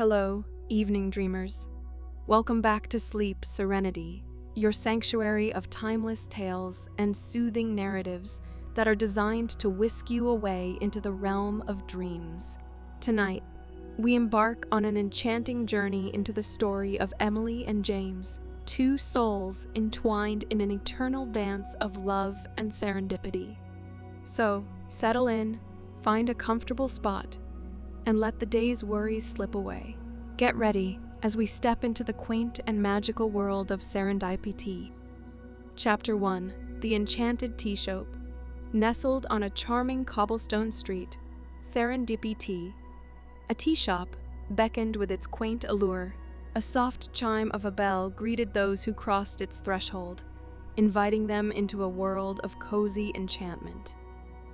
Hello, evening dreamers. Welcome back to Sleep Serenity, your sanctuary of timeless tales and soothing narratives that are designed to whisk you away into the realm of dreams. Tonight, we embark on an enchanting journey into the story of Emily and James, two souls entwined in an eternal dance of love and serendipity. So, settle in, find a comfortable spot, and let the day's worries slip away. Get ready as we step into the quaint and magical world of serendipity. Chapter 1: The Enchanted Tea Shop. Nestled on a charming cobblestone street, Serendipity, a tea shop, beckoned with its quaint allure. A soft chime of a bell greeted those who crossed its threshold, inviting them into a world of cozy enchantment.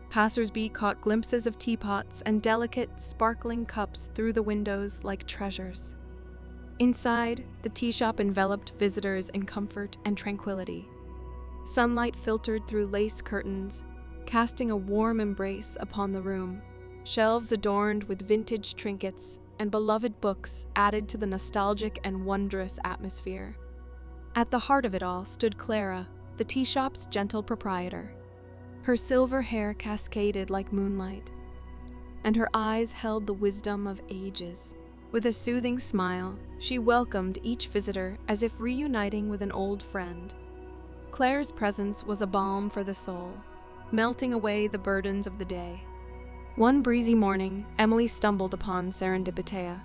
Passers-by caught glimpses of teapots and delicate, sparkling cups through the windows like treasures. Inside, the tea shop enveloped visitors in comfort and tranquility. Sunlight filtered through lace curtains, casting a warm embrace upon the room. Shelves adorned with vintage trinkets and beloved books added to the nostalgic and wondrous atmosphere. At the heart of it all stood Clara, the tea shop's gentle proprietor. Her silver hair cascaded like moonlight, and her eyes held the wisdom of ages. With a soothing smile, she welcomed each visitor as if reuniting with an old friend. Claire's presence was a balm for the soul, melting away the burdens of the day. One breezy morning, Emily stumbled upon Serendipity.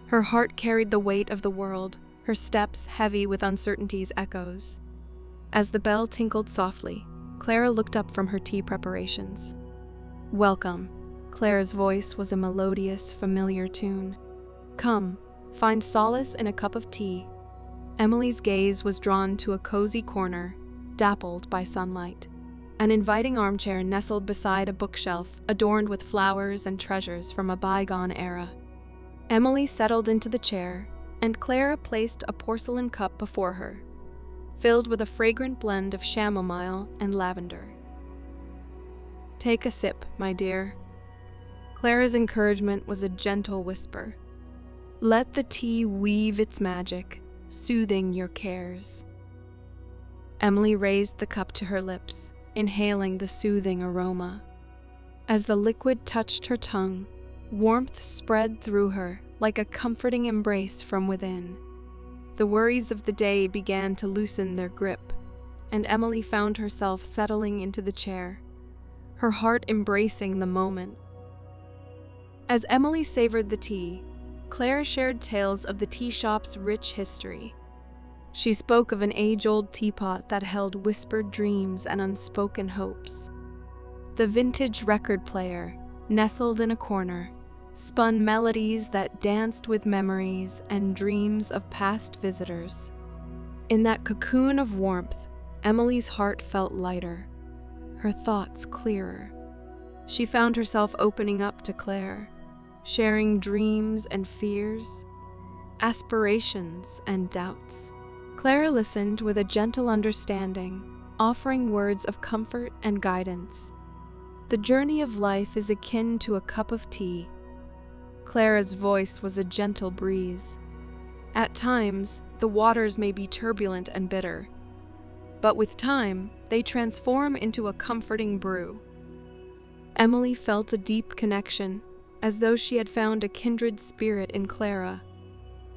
Her heart carried the weight of the world, her steps heavy with uncertainty's echoes. As the bell tinkled softly, Clara looked up from her tea preparations. "Welcome." Clara's voice was a melodious, familiar tune. "Come, find solace in a cup of tea." Emily's gaze was drawn to a cozy corner, dappled by sunlight. An inviting armchair nestled beside a bookshelf adorned with flowers and treasures from a bygone era. Emily settled into the chair, and Clara placed a porcelain cup before her, filled with a fragrant blend of chamomile and lavender. "Take a sip, my dear." Clara's encouragement was a gentle whisper. "Let the tea weave its magic, soothing your cares." Emily raised the cup to her lips, inhaling the soothing aroma. As the liquid touched her tongue, warmth spread through her like a comforting embrace from within. The worries of the day began to loosen their grip, and Emily found herself settling into the chair, her heart embracing the moment. As Emily savored the tea, Claire shared tales of the tea shop's rich history. She spoke of an age-old teapot that held whispered dreams and unspoken hopes. The vintage record player, nestled in a corner, spun melodies that danced with memories and dreams of past visitors. In that cocoon of warmth, Emily's heart felt lighter, her thoughts clearer. She found herself opening up to Claire, sharing dreams and fears, aspirations and doubts. Claire listened with a gentle understanding, offering words of comfort and guidance. The journey of life is akin to a cup of tea. Clara's voice was a gentle breeze. At times, the waters may be turbulent and bitter, but with time, they transform into a comforting brew. Emily felt a deep connection, as though she had found a kindred spirit in Clara.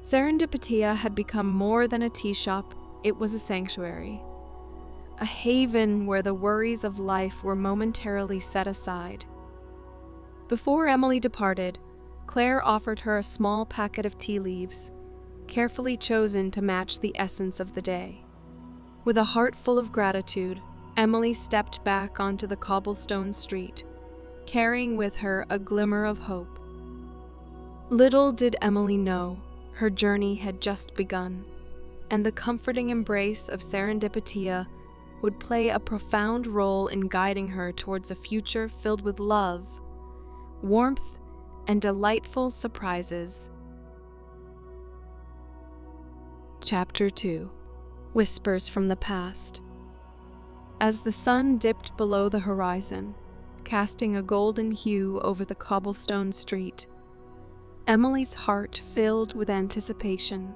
Serendipity had become more than a tea shop, it was a sanctuary. A haven where the worries of life were momentarily set aside. Before Emily departed, Claire offered her a small packet of tea leaves, carefully chosen to match the essence of the day. With a heart full of gratitude, Emily stepped back onto the cobblestone street, carrying with her a glimmer of hope. Little did Emily know, her journey had just begun, and the comforting embrace of Serendipity would play a profound role in guiding her towards a future filled with love, warmth, and delightful surprises. Chapter 2: Whispers from the Past. As the sun dipped below the horizon, casting a golden hue over the cobblestone street, Emily's heart filled with anticipation.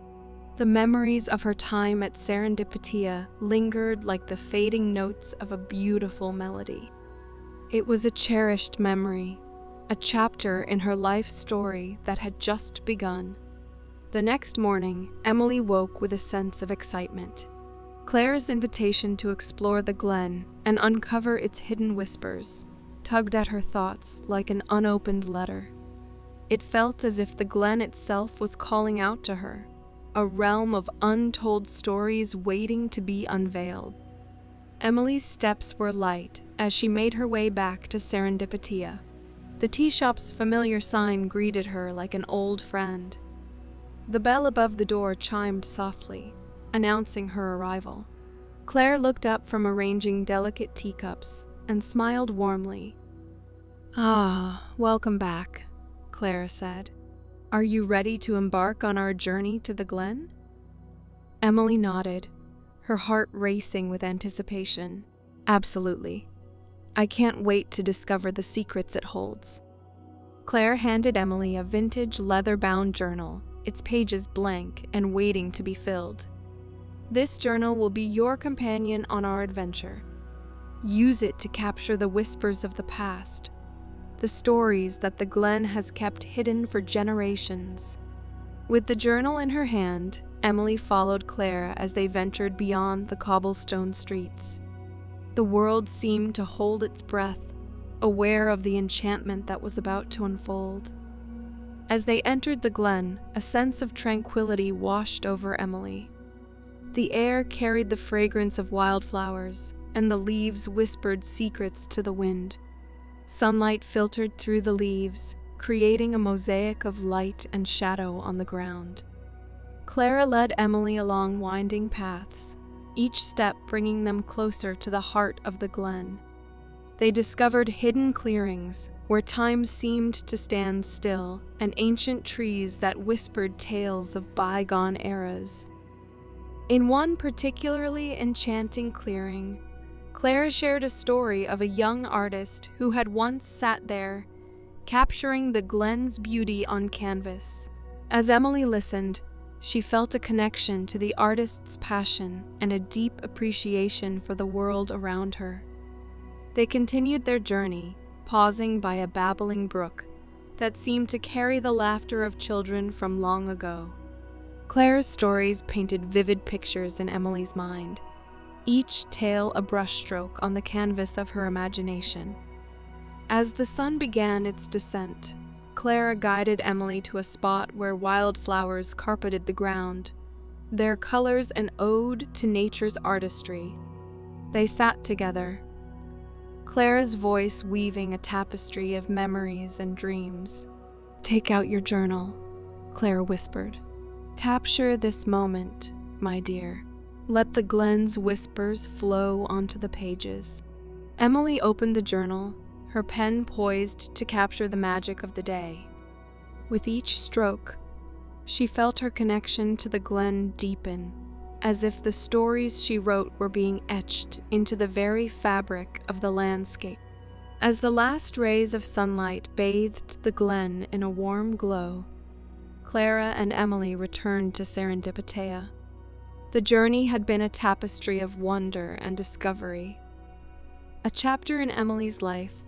The memories of her time at Serendipity lingered like the fading notes of a beautiful melody. It was a cherished memory, a chapter in her life story that had just begun. The next morning, Emily woke with a sense of excitement. Claire's invitation to explore the glen and uncover its hidden whispers tugged at her thoughts like an unopened letter. It felt as if the glen itself was calling out to her, a realm of untold stories waiting to be unveiled. Emily's steps were light as she made her way back to Serendipity. The tea shop's familiar sign greeted her like an old friend. The bell above the door chimed softly, announcing her arrival. Claire looked up from arranging delicate teacups and smiled warmly. "Ah, welcome back," Claire said. "Are you ready to embark on our journey to the glen?" Emily nodded, her heart racing with anticipation. "Absolutely. I can't wait to discover the secrets it holds." Claire handed Emily a vintage leather-bound journal, its pages blank and waiting to be filled. "This journal will be your companion on our adventure. Use it to capture the whispers of the past, the stories that the glen has kept hidden for generations." With the journal in her hand, Emily followed Claire as they ventured beyond the cobblestone streets. The world seemed to hold its breath, aware of the enchantment that was about to unfold. As they entered the glen, a sense of tranquility washed over Emily. The air carried the fragrance of wildflowers, and the leaves whispered secrets to the wind. Sunlight filtered through the leaves, creating a mosaic of light and shadow on the ground. Clara led Emily along winding paths, each step bringing them closer to the heart of the glen. They discovered hidden clearings where time seemed to stand still, and ancient trees that whispered tales of bygone eras. In one particularly enchanting clearing, Claire shared a story of a young artist who had once sat there, capturing the glen's beauty on canvas. As Emily listened, she felt a connection to the artist's passion and a deep appreciation for the world around her. They continued their journey, pausing by a babbling brook that seemed to carry the laughter of children from long ago. Claire's stories painted vivid pictures in Emily's mind, each tale a brushstroke on the canvas of her imagination. As the sun began its descent, Clara guided Emily to a spot where wildflowers carpeted the ground, their colors an ode to nature's artistry. They sat together, Clara's voice weaving a tapestry of memories and dreams. "Take out your journal," Clara whispered. "Capture this moment, my dear. Let the glen's whispers flow onto the pages." Emily opened the journal, her pen poised to capture the magic of the day. With each stroke, she felt her connection to the glen deepen, as if the stories she wrote were being etched into the very fabric of the landscape. As the last rays of sunlight bathed the glen in a warm glow, Clara and Emily returned to Serendipity. The journey had been a tapestry of wonder and discovery, a chapter in Emily's life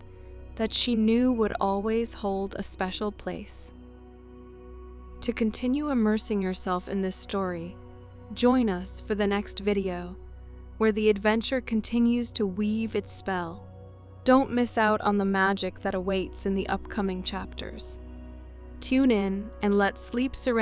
that she knew would always hold a special place. To continue immersing yourself in this story, join us for the next video, where the adventure continues to weave its spell. Don't miss out on the magic that awaits in the upcoming chapters. Tune in and let sleep surround